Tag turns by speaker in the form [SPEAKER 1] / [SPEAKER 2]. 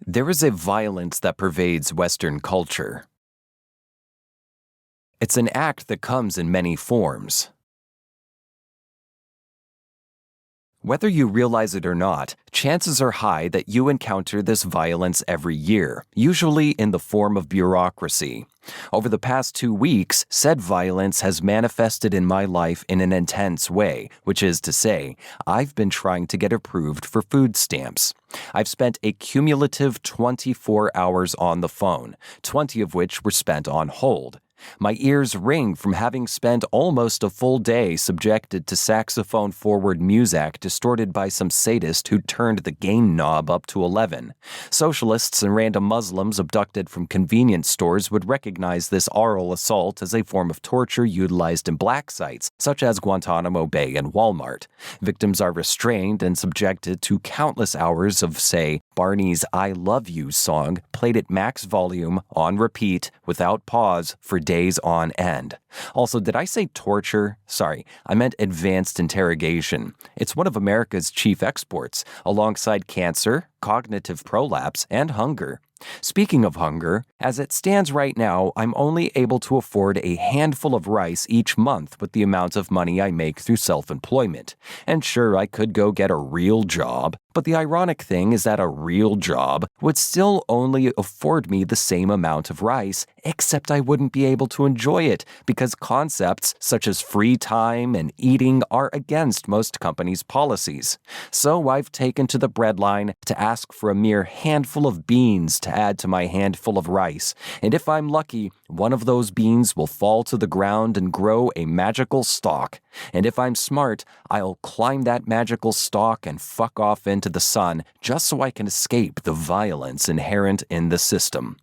[SPEAKER 1] There is a violence that pervades Western culture. It's an act that comes in many forms. Whether you realize it or not, chances are high that you encounter this violence every year, usually in the form of bureaucracy. Over the past 2 weeks, said violence has manifested in my life in an intense way, which is to say, I've been trying to get approved for food stamps. I've spent a cumulative 24 hours on the phone, 20 of which were spent on hold. My ears ring from having spent almost a full day subjected to saxophone-forward music distorted by some sadist who turned the gain knob up to 11. Socialists and random Muslims abducted from convenience stores would recognize this oral assault as a form of torture utilized in black sites, such as Guantanamo Bay and Walmart. Victims are restrained and subjected to countless hours of, say, Barney's I Love You song played at max volume, on repeat, without pause, for days on end. Also, did I say torture? Sorry, I meant advanced interrogation. It's one of America's chief exports, alongside cancer, cognitive prolapse, and hunger. Speaking of hunger, as it stands right now, I'm only able to afford a handful of rice each month with the amount of money I make through self-employment. And sure, I could go get a real job, but the ironic thing is that a real job would still only afford me the same amount of rice, except I wouldn't be able to enjoy it because concepts such as free time and eating are against most companies' policies. So I've taken to the breadline to ask for a mere handful of beans to add to my handful of rice, and if I'm lucky, one of those beans will fall to the ground and grow a magical stalk. And if I'm smart, I'll climb that magical stalk and fuck off into the sun just so I can escape the violence inherent in the system.